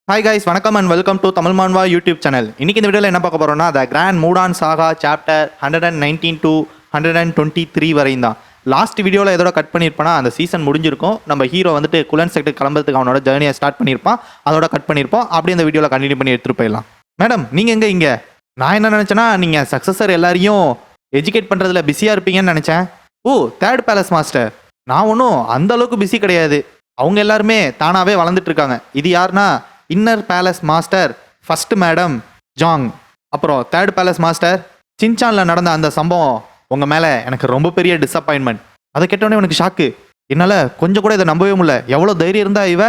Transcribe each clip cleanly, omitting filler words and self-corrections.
Hi guys, வணக்கம் and welcome to Tamil Manva YouTube channel. இன்னைக்கு இந்த வீடியோவில் என்ன பார்க்க போறோம்னா, the grand Mudang saga chapter 119 to 123 வரையும் தான். லாஸ்ட் வீடியோவில் எதோட கட் பண்ணியிருப்பானா, அந்த சீசன் முடிஞ்சிருக்கும். நம்ம ஹீரோ வந்துட்டு குலன் செக்டர் கிளம்புறதுக்கு அவனோட ஜேர்னியை ஸ்டார்ட் பண்ணியிருப்பான். அதோட கட் பண்ணியிருப்போம். அப்படியே இந்த வீடியோவில் கண்டினியூ பண்ணி எடுத்துகிட்டு போயிடலாம். மேடம், நீங்கள் எங்கே இங்கே? நான் என்ன நினச்சேன்னா, நீங்கள் சக்ஸஸர் எல்லாரையும் எஜுகேட் பண்ணுறதுல பிஸியாக இருப்பீங்கன்னு நினச்சேன். ஓ, தேர்ட் பேலஸ் மாஸ்டர். நான் ஒன்றும் அந்த அளவுக்கு பிஸி கிடையாது. அவங்க எல்லாருமே தானாகவே வளர்ந்துட்டு இருக்காங்க. இது யாருன்னா, inner palace master first madam Zhang. அப்புறம் தேர்ட் பேலஸ் மாஸ்டர் சின்சானில் நடந்த அந்த சம்பவம் உங்கள் மேலே எனக்கு ரொம்ப பெரிய டிஸப்பாயின்மெண்ட். அதை கேட்டோடனே எனக்கு ஷாக்கு. என்னால் கொஞ்சம் கூட இதை நம்பவே முடியல. எவ்வளோ தைரியம் இருந்தா இவ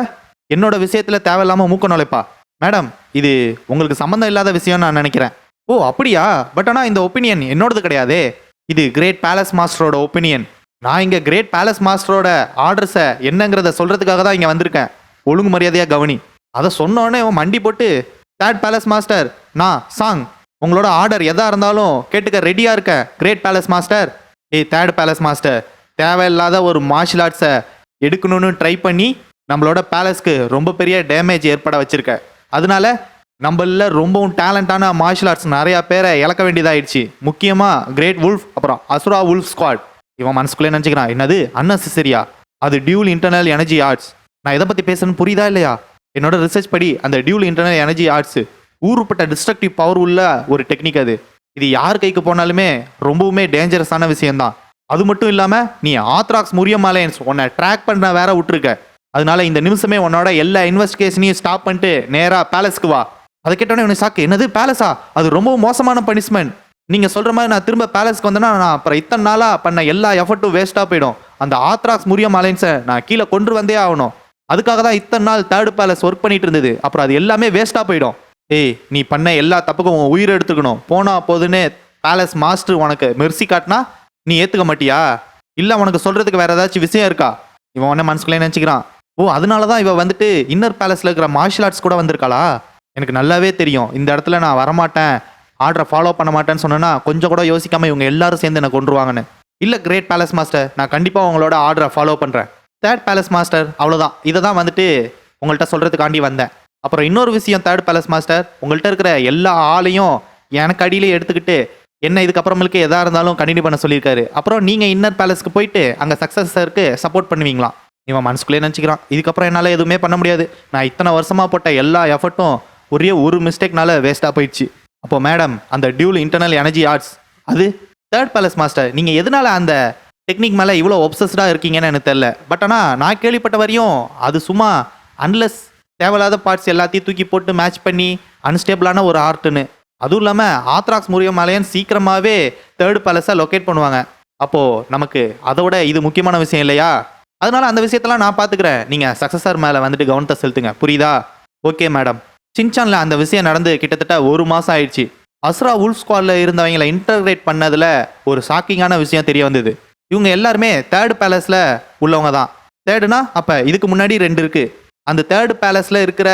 என்னோட விஷயத்தில் தேவையில்லாமல் மூக்க நுழைப்பா. மேடம், இது உங்களுக்கு சம்மந்தம் இல்லாத விஷயம்னு நான் நினைக்கிறேன். ஓ அப்படியா? பட் ஆனால் இந்த ஒப்பீனியன் என்னோடது கிடையாதே. இது கிரேட் பேலஸ் மாஸ்டரோட ஒப்பீனியன். நான் இங்கே கிரேட் பேலஸ் மாஸ்டரோட ஆர்டர்ஸை என்னங்கிறத சொல்கிறதுக்காக தான் இங்கே வந்திருக்கேன். ஒழுங்கு மரியாதையாக கவனி. அதை சொன்னோடனே மண்டி போட்டு, தேர்ட் பேலஸ் மாஸ்டர், நான் சாங், உங்களோட ஆர்டர் எதாக இருந்தாலும் கேட்டுக்க ரெடியாக இருக்கேன் great palace master. Third palace master, தேவையில்லாத ஒரு மார்ஷியல் ஆர்ட்ஸை எடுக்கணும்னு ட்ரை பண்ணி நம்மளோட பேலஸ்க்கு ரொம்ப பெரிய டேமேஜ் ஏற்பட வச்சிருக்க. அதனால நம்மள ரொம்பவும் டேலண்டான மார்ஷியல் ஆர்ட்ஸ் நிறையா பேரை இழக்க வேண்டியதாகிடுச்சு. முக்கியமாக கிரேட் வுல்ஃப், அப்புறம் அசுரா வுல்ஃப் ஸ்குவாட். இவன் மனசுக்குள்ளே நினச்சிக்கிறான், என்னது அன்னெசரியா? அது டியூல் இன்டர்னல் எனர்ஜி ஆர்ட்ஸ். நான் எதை பற்றி பேசுறேன்னு புரியுதா இல்லையா? என்னோட ரிசர்ச் படி அந்த டியூல் இன்டர்னல் எனர்ஜி ஆர்ட்ஸ் ஊருப்பட்ட டிஸ்ட்ரக்டிவ் பவர் உள்ள ஒரு டெக்னிக். இது யார் கைக்கு போனாலுமே ரொம்பவுமே டேஞ்சரஸான விஷயம்தான். அது மட்டும் இல்லாமல் நீ ஆத்ராக்ஸ் முரியம் அலையன்ஸ் உன்னை ட்ராக் பண்ண வேற விட்டுருக்க. அதனால இந்த நிமிஷமே உன்னோட எல்லா இன்வெஸ்டிகேஷனையும் ஸ்டாப் பண்ணிட்டு நேராக பேலஸ்க்கு வா. அதை கேட்டோன்னே உனக்கு சாக்கு. என்னது பேலஸா? அது ரொம்ப மோசமான பனிஷ்மெண்ட். நீங்கள் சொல்கிற மாதிரி நான் திரும்ப பேலஸ்க்கு வந்தேன்னா நான் அப்புறம் இத்தனை நாளாக பண்ண எல்லா எஃபர்ட்டும் வேஸ்ட்டாக போயிடும். அந்த ஆத்ராக்ஸ் முரியம் அலையன்ஸை நான் கீழே கொண்டு வந்தே ஆகணும். அதுக்காக தான் இத்தனை நாள் தேர்ட் பேலஸ் ஒர்க் பண்ணிட்டு இருந்தது. அப்புறம் அது எல்லாமே வேஸ்ட்டாக போயிடும். நீ பண்ண எல்லா தப்புக்கும் உன் உயிரை எடுத்துக்கணும். போனா போதுன்னு பேலஸ் மாஸ்டர் உனக்கு மெர்சி காட்டினா நீ ஏற்றுக்க மாட்டியா? இல்லை உனக்கு சொல்கிறதுக்கு வேறு ஏதாச்சும் விஷயம் இருக்கா? இவன் உடனே மனசுக்குள்ளே நினச்சிக்கிறான். ஓ, அதனால தான் இவன் வந்துட்டு இன்னர் பேலஸில் இருக்கிற மார்ஷியல் ஆர்ட்ஸ் கூட வந்திருக்காளா? எனக்கு நல்லாவே தெரியும். இந்த இடத்துல நான் வரமாட்டேன், ஆர்டரை ஃபாலோ பண்ண மாட்டேன்னு சொன்னேன்னா கொஞ்சம் கூட யோசிக்காமல் இவங்க எல்லாரும் சேர்ந்து என்னை கொண்டுருவாங்கன்னு. இல்லை கிரேட் பேலஸ் மாஸ்டர், நான் கண்டிப்பாக உங்களோட ஆர்டரை ஃபாலோ பண்ணுறேன். தேர்ட் பேலஸ் மாஸ்டர், அவ்வளோதான். இதை தான் வந்துட்டு உங்கள்கிட்ட சொல்கிறதுக்காண்டி வந்தேன். அப்புறம் இன்னொரு விஷயம், தேர்ட் பேலஸ் மாஸ்டர் உங்கள்கிட்ட இருக்கிற எல்லா ஆளையும் எனக்கு அடியிலே எடுத்துக்கிட்டு என்ன இதுக்கப்புறமேலுக்கு எதாக இருந்தாலும் கண்டினியூ பண்ண சொல்லியிருக்காரு. அப்புறம் நீங்கள் இன்னர் பேலஸ்க்கு போயிட்டு அங்கே சக்ஸஸருக்கு சப்போர்ட் பண்ணுவீங்களா? இவன் மனசுக்குள்ளே நினச்சிக்கிறான், இதுக்கப்புறம் என்னால் எதுவுமே பண்ண முடியாது. நான் இத்தனை வருஷமாக போட்ட எல்லா எஃபர்ட்டும் ஒரே ஒரு மிஸ்டேக்னால வேஸ்ட்டாக போயிடுச்சு. அப்போ மேடம், அந்த டியூல் இன்டர்னல் எனர்ஜி ஆர்ட்ஸ், அது தேர்ட் பேலஸ் மாஸ்டர் நீங்கள் எதனால அந்த டெக்னிக் மேலே இவ்வளோ ஒப்சஸ்டாக இருக்கீங்கன்னு எனக்கு தெரியல. பட் ஆனால் நான் கேள்விப்பட்ட வரையும் அது சும்மா அன்லெஸ் தேவையில்லாத பார்ட்ஸ் எல்லாத்தையும் தூக்கி போட்டு மேட்ச் பண்ணி அன்ஸ்டேபிளான ஒரு ஆர்ட்டுன்னு. அதுவும் இல்லாமல் ஆத்ராக்ஸ் முரியம் அலையன்ஸ் சீக்கிரமாகவே தேர்ட் பேலஸை லொக்கேட் பண்ணுவாங்க. அப்போது நமக்கு அதோட இது முக்கியமான விஷயம் இல்லையா? அதனால அந்த விஷயத்தெல்லாம் நான் பார்த்துக்கிறேன். நீங்கள் சக்ஸஸர் மேலே வந்துட்டு கவனத்தை செலுத்துங்க, புரியுதா? Okay madam. சின்சானில் அந்த விஷயம் நடந்து கிட்டத்தட்ட 1 மாதம் ஆயிடுச்சு. அசுரா வுல்ஃப் ஸ்குவாடில் இருந்தவங்களை இன்டர்கிரேட் பண்ணதில் ஒரு ஷாக்கிங்கான விஷயம் தெரிய வந்தது. இவங்க எல்லாருமே தேர்ட் பேலஸில் உள்ளவங்க தான். தேர்டுனா அப்போ இதுக்கு முன்னாடி 2 இருக்குது. அந்த தேர்ட் பேலஸில் இருக்கிற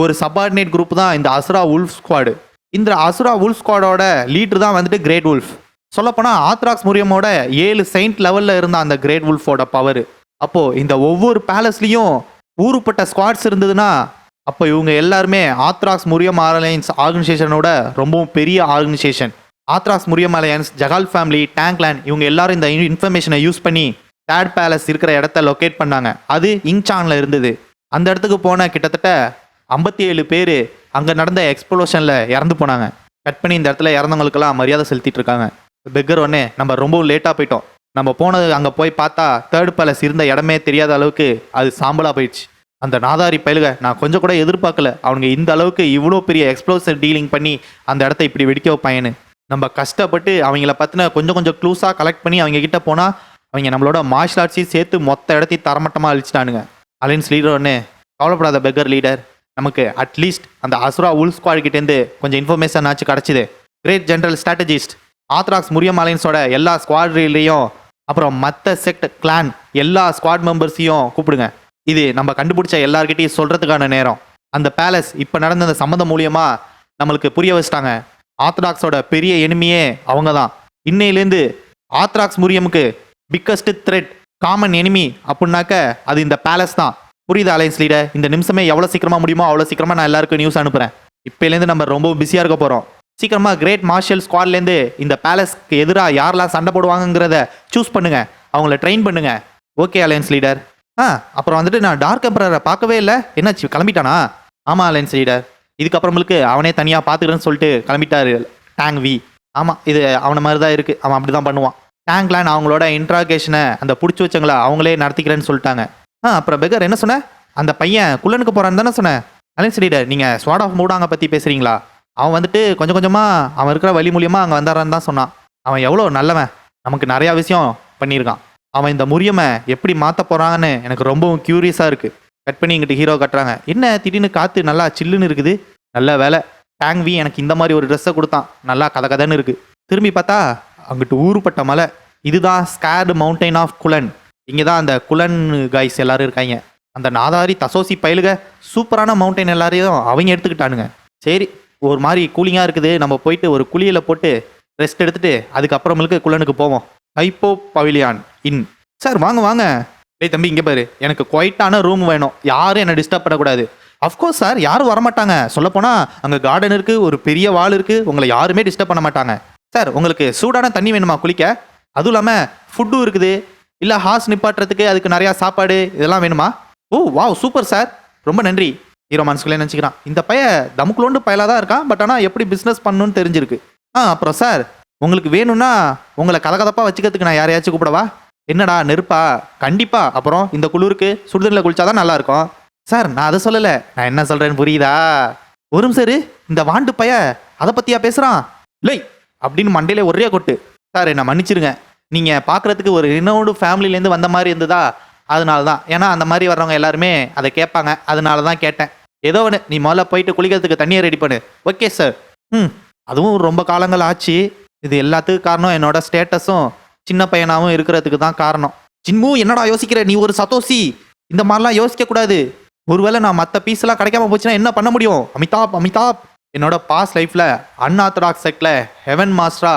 ஒரு சப்பார்டினேட் குரூப் தான் இந்த அசுரா வுல்ஃப் ஸ்குவாடு. இந்த அசுரா வுல்ஃப் ஸ்குவாடோட லீடர் தான் வந்துட்டு கிரேட் வுல்ஃப். சொல்லப்போனால் ஆத்ராக்ஸ் முரியமோட 7 செயின்ட் லெவலில் இருந்த அந்த கிரேட் வுல்ஃபோட பவர். அப்போது இந்த ஒவ்வொரு பேலஸ்லேயும் ஊருப்பட்ட ஸ்குவாட்ஸ் இருந்ததுன்னா அப்போ இவங்க எல்லாருமே ஆத்ராக்ஸ் முரியம் அலையன்ஸ் ஆர்கனைசேஷனோட ரொம்பவும் பெரிய ஆர்கனைசேஷன். ஆத்ராக்ஸ் முரியம் அலையன்ஸ், ஜகால் ஃபேமிலி, டேங்க்லேண்ட், இவங்க எல்லாரும் இந்த இன்ஃபர்மேஷனை யூஸ் பண்ணி தேர்ட் பேலஸ் இருக்கிற இடத்த லொக்கேட் பண்ணாங்க. அது இங்சானில் இருந்தது. அந்த இடத்துக்கு போன கிட்டத்தட்ட 57 பேர் அங்கே நடந்த எக்ஸ்ப்ளோஷனில் இறந்து போனாங்க. கட் பண்ணி இந்த இடத்துல இறந்தவங்களுக்கெல்லாம் மரியாதை செலுத்திட்டு இருக்காங்க. பெக்கர் ஒன்னே, நம்ம ரொம்ப லேட்டாக போயிட்டோம். நம்ம போனது அங்கே போய் பார்த்தா தேர்ட் பேலஸ் இருந்த இடமே தெரியாத அளவுக்கு அது சாம்பலாக போயிடுச்சு. அந்த நாதாரி பயிலுக நான் கொஞ்சம் கூட எதிர்பார்க்கல அவனுங்க இந்த அளவுக்கு இவ்வளோ பெரிய எக்ஸ்ப்ளோசிவ் டீலிங் பண்ணி அந்த இடத்த இப்படி வெடிக்க வைப்பாங்கன்னு. நம்ம கஷ்டப்பட்டு அவங்கள பற்றின கொஞ்சம் க்ளூஸாக கலெக்ட் பண்ணி அவங்க கிட்ட போனால் அவங்க நம்மளோட மார்ஷியல் ஆர்ட்ஸையும் சேர்த்து மொத்த இடத்தையும் தரமட்டமாக அழிச்சிட்டானுங்க. அலைன்ஸ் லீடர் ஒன்று, கவலைப்படாத பெக்கர் லீடர், நமக்கு அட்லீஸ்ட் அந்த அசுரா வுல்ஃப் ஸ்குவாட் கிட்டேருந்து கொஞ்சம் இன்ஃபர்மேஷன் ஆச்சு கிடச்சிது. கிரேட் ஜென்ரல் ஸ்ட்ராட்டஜிஸ்ட், ஆத்ராக்ஸ் முரியம் அலைன்ஸோட எல்லா ஸ்குவாட்ரிலையும் அப்புறம் மற்ற செக்ட் கிளான் எல்லா ஸ்குவாட் மெம்பர்ஸையும் கூப்பிடுங்க. இது நம்ம கண்டுபிடிச்ச எல்லார்கிட்டையும் சொல்கிறதுக்கான நேரம். அந்த பேலஸ் இப்போ நடந்த அந்த சம்மந்தம் மூலியமாக நம்மளுக்கு புரிய வச்சிட்டாங்க. ஆத்ராக்ஸோட பெரிய எனிமியே அவங்க தான். இன்னையிலேருந்து ஆத்ராக்ஸ் முரியமுக்கு பிக்கஸ்ட் த்ரெட், காமன் எனிமி அப்படின்னாக்க அது இந்த பேலஸ் தான். புரியுது அலைன்ஸ் லீடர். இந்த நிமிஷமே எவ்வளோ சீக்கிரமா முடியுமோ அவ்வளோ சீக்கிரமா நான் எல்லாருக்கும் நியூஸ் அனுப்புறேன். இப்போலேருந்து நம்ம ரொம்ப பிஸியாக இருக்க போகிறோம். சீக்கிரமா கிரேட் மார்ஷல் ஸ்குவாட்லேருந்து இந்த பேலஸ்க்கு எதிராக யாரெல்லாம் சண்டை போடுவாங்கங்கிறத சூஸ் பண்ணுங்க, அவங்கள ட்ரெயின் பண்ணுங்க. Okay alliance leader. அப்புறம் வந்துட்டு நான் டார்க் எம்பரரை பார்க்கவே இல்லை, என்னாச்சு கிளம்பிட்டானா? ஆமாம் அலைன்ஸ் லீடர், இதுக்கப்புறமேலுக்கு அவனே தனியாக பார்த்துக்கிறேன்னு சொல்லிட்டு கிளம்பிட்டாரு டேங் வி. ஆமாம், இது அவனை மாதிரி தான் இருக்குது, அவன் அப்படி தான் பண்ணுவான். டேங்க்லேண்ட் அவங்களோட இன்ட்ராகேஷனை அந்த பிடிச்சி வச்சவங்கள அவங்களே நடத்திக்கிறேன்னு சொல்லிட்டாங்க. அப்புறம் பெகர் என்ன சொன்னேன்? அந்த பையன் குள்ளனுக்கு போகிறான்னு தானே சொன்னேன். அலைன்ஸ் லீடர், நீங்கள் ஸ்வாட் ஆஃப் மூடாங்க பற்றி பேசுகிறீங்களா? அவன் வந்துட்டு கொஞ்சம் கொஞ்சமாக அவன் இருக்கிற வழி மூலியமாக அங்கே வந்தாரான்னு தான் சொன்னான். அவன் எவ்வளோ நல்லவன், நமக்கு நிறையா விஷயம் பண்ணியிருக்கான். அவன் இந்த முறியமை எப்படி மாற்ற போகிறான்னு எனக்கு ரொம்பவும் க்யூரியஸாக இருக்குது. கட் பண்ணி இங்கிட்ட ஹீரோ கட்டுறாங்க. என்ன திடீர்னு காற்று நல்லா சில்லுன்னு இருக்குது. நல்ல வேலை டேங் வி எனக்கு இந்த மாதிரி ஒரு ட்ரெஸ்ஸை கொடுத்தான், நல்லா கதன்னு இருக்குது. திரும்பி பார்த்தா அங்கிட்டு ஊருப்பட்ட மலை. இதுதான் ஸ்கேர்டு மவுண்டைன் ஆஃப் குலன். இங்கே தான் அந்த குலன் கைஸ் எல்லாரும் இருக்காங்க. அந்த நாதாரி தசோசி பயலுக சூப்பரான மவுண்டைன் எல்லாரையும் அவங்க எடுத்துக்கிட்டானுங்க. சரி, ஒரு மாதிரி கூலிங்காக இருக்குது, நம்ம போயிட்டு ஒரு குளியலை போட்டு ரெஸ்ட் எடுத்துட்டு அதுக்கப்புறமேலுக்கு குலனுக்கு போவோம். ஹைப்போ பவிலியான் இன். சார் வாங்க வாங்க. டேய் தம்பி, இங்கே பாரு, எனக்கு குவைட்டான ரூம் வேணும், யாரும் என்னை டிஸ்டர்ப் பண்ணக்கூடாது. அஃப்கோர்ஸ் சார், யாரும் வரமாட்டாங்க. சொல்லப்போனால் அங்கே கார்டன் இருக்குது, ஒரு பெரிய வால் இருக்குது, உங்களை யாருமே டிஸ்டர்ப் பண்ண மாட்டாங்க. சார் உங்களுக்கு சூடான தண்ணி வேணுமா குளிக்க? அதுவும் இல்லாமல் ஃபுட்டும் இருக்குது, இல்லை ஹார்ஸ் நிப்பாட்டுறதுக்கு அதுக்கு நிறையா சாப்பாடு இதெல்லாம் வேணுமா? ஓ வாவ், சூப்பர் சார், ரொம்ப நன்றி. ஹீரோ மனசுக்குள்ளே நினச்சிக்கிறான், இந்த பையன் தமுக்குலோண்டு பயலாக தான் இருக்கான், பட் ஆனால் எப்படி பிஸ்னஸ் பண்ணணும்னு தெரிஞ்சிருக்கு. அப்புறம் சார், உங்களுக்கு வேணும்னா உங்களை கதகதப்பாக வச்சுக்கிறதுக்கு நான் யாரையாச்சும் கூப்பிடவா? என்னடா நெருப்பா? கண்டிப்பா. அப்புறம் இந்த குளிருக்கு சுடுதண்ணில் குளிச்சாதான் நல்லா இருக்கும். சார் நான் அதை சொல்லலை, நான் என்ன சொல்கிறேன்னு புரியுதா? ஒரு சார், இந்த வாண்டு பைய அதை பற்றியா பேசுகிறான்? இல்லை அப்படின்னு மண்டையிலே ஒரே கொட்டு. சார் என்னை மன்னிச்சிருங்க, நீங்கள் பார்க்குறதுக்கு ஒரு இன்னொரு ஃபேமிலியிலேருந்து வந்த மாதிரி இருந்ததா, அதனால தான். ஏன்னா அந்த மாதிரி வர்றவங்க எல்லாருமே அதை கேட்பாங்க, அதனால தான் கேட்டேன். ஏதோ ஒன்று, நீ முதல்ல போயிட்டு குளிக்கிறதுக்கு தண்ணியை ரெடி பண்ணு. Okay sir. அதுவும் ரொம்ப காலங்கள் ஆச்சு. இது எல்லாத்துக்கும் காரணம் என்னோட ஸ்டேட்டஸும் சின்ன பையனாகவும் இருக்கிறதுக்கு தான் காரணம். ஜின்மு, என்னடா யோசிக்கிற? நீ ஒரு சதோசி, இந்த மாதிரிலாம் யோசிக்கக்கூடாது. ஒருவேளை நான் மற்ற பீஸ்லாம் கிடைக்காம போச்சுன்னா என்ன பண்ண முடியும்? அமிதாப் என்னோட பாஸ்ட் லைஃப்பில் அன்ஆர்த்தடாக்ஸ் செட்டில் ஹெவன் மாஸ்டரா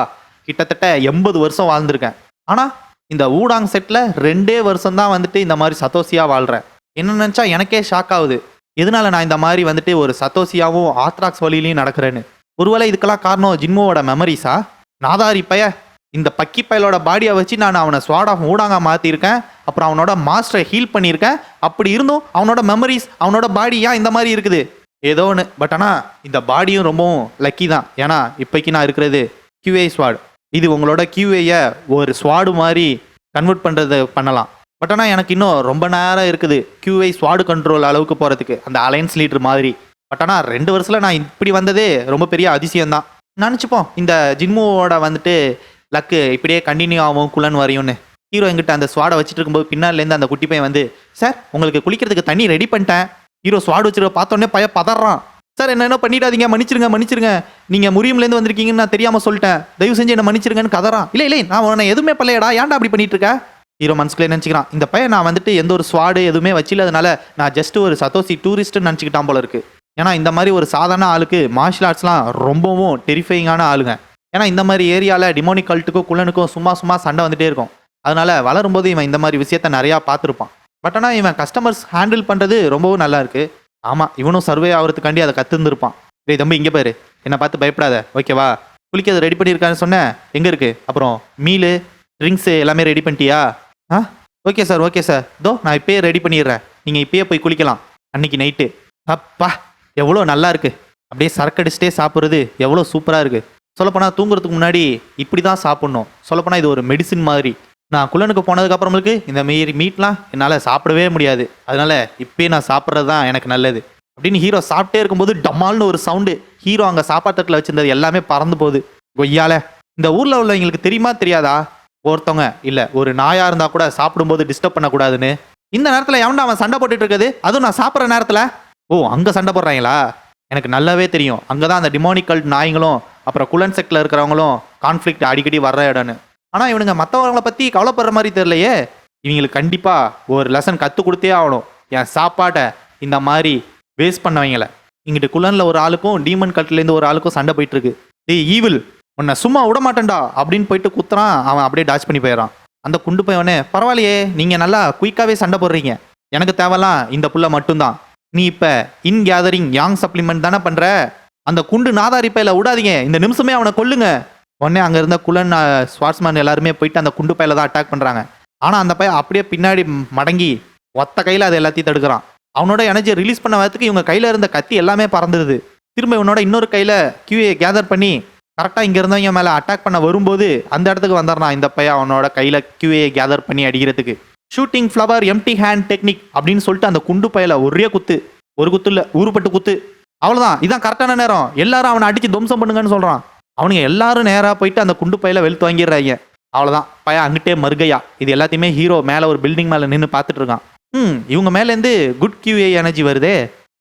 கிட்டத்தட்ட 80 வருஷம் வாழ்ந்திருக்கேன். ஆனால் இந்த ஊடாங் செட்டில் 2 வருஷம் தான் வந்துட்டு இந்த மாதிரி சதோசியாக வாழ்கிறேன். என்ன நினச்சா எனக்கே ஷாக் ஆகுது, எதனால நான் இந்த மாதிரி வந்துட்டு ஒரு சதோசியாவும் ஆர்த்தடாக்ஸ் வழியிலையும் நடக்கிறேன்னு. ஒருவேளை இதுக்கெல்லாம் காரணம் ஜின்மோவோட மெமரிஸா? நாதாரி பைய, இந்த பக்கி பயலோட பாடியை வச்சு நான் அவனை ஸ்வாட் ஆஃப் ஊடாங்க மாற்றிருக்கேன், அப்புறம் அவனோட மாஸ்டரை ஹீல் பண்ணியிருக்கேன். அப்படி இருந்தும் அவனோட மெமரிஸ், அவனோட பாடி ஏன் இந்த மாதிரி இருக்குது? ஏதோ ஒன்று. பட் ஆனால் இந்த பாடியும் ரொம்பவும் லக்கி தான். ஏன்னா இப்போக்கி நான் இருக்கிறது கியூஏ ஸ்வாட். இது உங்களோட கியூஏயை ஒரு ஸ்வாடு மாதிரி கன்வெர்ட் பண்ணுறது பண்ணலாம். பட் ஆனால் எனக்கு இன்னும் ரொம்ப நேரம் இருக்குது கியூஐ ஸ்வாடு கண்ட்ரோல் அளவுக்கு போகிறதுக்கு, அந்த அலைன்ஸ் லீடர் மாதிரி. பட் ஆனால் 2 வருஷத்தில் நான் இப்படி வந்ததே ரொம்ப பெரிய அதிசயம்தான். நினச்சிப்போம் இந்த ஜின்முவோட வந்துட்டு லக்கு இப்படியே கண்டினியூ ஆகும் குலன் வரையும்னு. ஹீரோ எங்கிட்ட அந்த ஸ்வாடை வச்சுட்டு இருக்கும்போது பின்னாலேருந்து அந்த குட்டி பையன் வந்து, சார் உங்களுக்கு குளிக்கிறதுக்கு தண்ணி ரெடி பண்ணிட்டேன். ஹீரோ ஸ்வாடு வச்சுருக்க பார்த்தோன்னே பையன் பதறான். சார் என்ன பண்ணிடாதீங்க, மன்னிச்சிருங்க, நீங்கள் முறியம்லேருந்து வந்திருக்கீங்கன்னு நான் தெரியாமல் சொல்லிட்டேன், தயவு செஞ்சு என்ன மன்னிச்சிருங்கன்னு கதறான். இல்லை நான் உன்னை எதுவுமே பண்ணலையடா, ஏன்டா அப்படி பண்ணிட்டு இருக்க? ஹீரோ மனசுக்குள்ளே நினச்சிக்கிறான், இந்த பையன் நான் வந்துட்டு எந்த ஒரு ஸ்வாடு எதுவுமே வச்சில்லாதனால நான் ஜஸ்ட் ஒரு சதோசி டூரிஸ்ட்டுன்னு நினச்சிக்கிட்டான் போல இருக்கு. ஏன்னா இந்த மாதிரி ஒரு சாதாரண ஆளுக்கு மார்ஷல் ஆர்ட்ஸ்லாம் ரொம்பவும் டெரிஃபைங்கான ஆளுங்க. ஏன்னா இந்த மாதிரி ஏரியாவில் டிமோனிக் கல்ட்டுக்கும் குள்ளனுக்கும் சும்மா சண்டை வந்துட்டே இருக்கும். அதனால வளரும்போது இவன் இந்த மாதிரி விஷயத்த நிறையா பார்த்துருப்பான். பட் ஆனால் இவன் கஸ்டமர்ஸ் ஹேண்டில் பண்ணுறது ரொம்பவும் நல்லா இருக்கு. ஆமாம், இவனும் சர்வே ஆகிறதுக்காண்டி அதை கற்றுருந்துருப்பான். டேய் தம்பி, இங்கே பாரு, என்னை பார்த்து பயப்படாத, ஓகேவா? குளிக்கிறது ரெடி பண்ணியிருக்கான்னு சொன்னேன், எங்கே இருக்குது? அப்புறம் மீலு ட்ரிங்க்ஸு எல்லாமே ரெடி பண்ணிட்டியா? ஓகே சார், இதோ நான் இப்போயே ரெடி பண்ணிடுறேன், நீங்கள் இப்போயே போய் குளிக்கலாம். அன்னைக்கு நைட்டு அப்பா எவ்வளோ நல்லா இருக்குது, அப்படியே சரக்கடிச்சிட்டே சாப்பிட்றது எவ்வளோ சூப்பராக இருக்குது. சொல்லப்போனால் தூங்குறதுக்கு முன்னாடி இப்படி தான் சாப்பிட்ணும். சொல்லப்போனால் இது ஒரு மெடிசின் மாதிரி. நான் குள்ளனுக்கு போனதுக்கப்புறமேலுக்கு இந்த மாரி மீட்லாம் என்னால் சாப்பிடவே முடியாது, அதனால் இப்போயே நான் சாப்பிட்றது தான் எனக்கு நல்லது அப்படின்னு ஹீரோ சாப்பிட்டே இருக்கும்போது டமால்னு ஒரு சவுண்டு. ஹீரோ அங்கே சாப்பாட்டத்தில் வச்சுருந்தது எல்லாமே பறந்து போகுது. கொய்யால, இந்த ஊரில் உள்ளவங்களுக்கு தெரியுமா தெரியாதா, ஒருத்தவங்க இல்லை ஒரு நாயாக இருந்தால் கூட சாப்பிடும்போது டிஸ்டர்ப் பண்ணக்கூடாதுன்னு? இந்த நேரத்தில் எவன்டா அவன் சண்டை போட்டுட்டு இருக்குது, அதுவும் நான் சாப்பிட்ற நேரத்தில்? ஓ, அங்கே சண்டை போடுறாங்களா? எனக்கு நல்லாவே தெரியும், அங்கே தான் அந்த டிமோனிக்கல் நாய்களும் அப்புறம் குலன் செக்டில் இருக்கிறவங்களும் கான்ஃப்ளிக்ட் அடிக்கடி வர்ற இடம்னு. ஆனால் இவனுங்க மற்றவங்களை பற்றி கவலைப்படுற மாதிரி தெரியலையே. இவங்களுக்கு கண்டிப்பாக ஒரு லெசன் கற்றுக் கொடுத்தே ஆகணும். என் சாப்பாட்டை இந்த மாதிரி வேஸ்ட் பண்ணவங்கள. இங்கிட்டு குலனில் ஒரு ஆளுக்கும் டீமன் கல்ட்லேருந்து ஒரு ஆளுக்கும் சண்டை போயிட்டுருக்கு. டேய் ஈவில், உன்னை சும்மா விட மாட்டேன்டா அப்படின்னு போயிட்டு குத்துறான். அவன் அப்படியே டாச் பண்ணி போயிடறான். அந்த குண்டு பையனே, பரவாயில்லையே நீங்கள் நல்லா குயிக்காகவே சண்டை போடுறீங்க, எனக்கு தேவைலாம் இந்த புள்ள மட்டும்தான். நீ இப்போ இன் கேதரிங் யாங் சப்ளிமெண்ட் தானே பண்ணுற, அந்த குண்டு நாதாரி பையில விடாதீங்க, இந்த நிமிஷமே அவனை கொல்லுங்க. உடனே அங்கே இருந்த குலன் ஸ்வாட்ஸ்மேன் எல்லாருமே போயிட்டு அந்த குண்டு பையில தான் அட்டாக் பண்ணுறாங்க. ஆனால் அந்த பையன் அப்படியே பின்னாடி மடங்கி ஒத்த கையில் அது எல்லாத்தையும் தடுக்கிறான். அவனோட எனர்ஜியை ரிலீஸ் பண்ண வரத்துக்கு இவங்க கையில் இருந்த கத்தி எல்லாமே பறந்துடுது. திரும்ப இவனோட இன்னொரு கையில் கியூஏ கேதர் பண்ணி கரெக்டாக இங்கே இருந்தவங்க மேலே அட்டாக் பண்ண வரும்போது அந்த இடத்துக்கு வந்துடுறான் இந்த பையன் அவனோட கையில் கியூஏ கேதர் பண்ணி அடிக்கிறதுக்கு. Shooting flower empty hand technique அப்படின்னு சொல்லிட்டு அந்த குண்டு பையில ஒரே குத்து, ஒரு குத்து இல்லை ஊருப்பட்டு குத்து, அவ்வளோதான், இதான் கரெக்டான நேரம், எல்லாரும் அவனை அடித்து துவம்சம் பண்ணுங்கன்னு சொல்கிறான். அவனுங்க எல்லாரும் நேராக போயிட்டு அந்த குண்டு பையில வெளுத்து வாங்கிடுறாங்க. அவ்வளோதான், பையன் அங்கிட்டே மறுகையா. இது எல்லாத்தையுமே ஹீரோ மேலே ஒரு பில்டிங் மேலே நின்று பார்த்துட்டு இருக்கான். இவங்க மேலேருந்து குட் கியூஏ எனர்ஜி வருதே,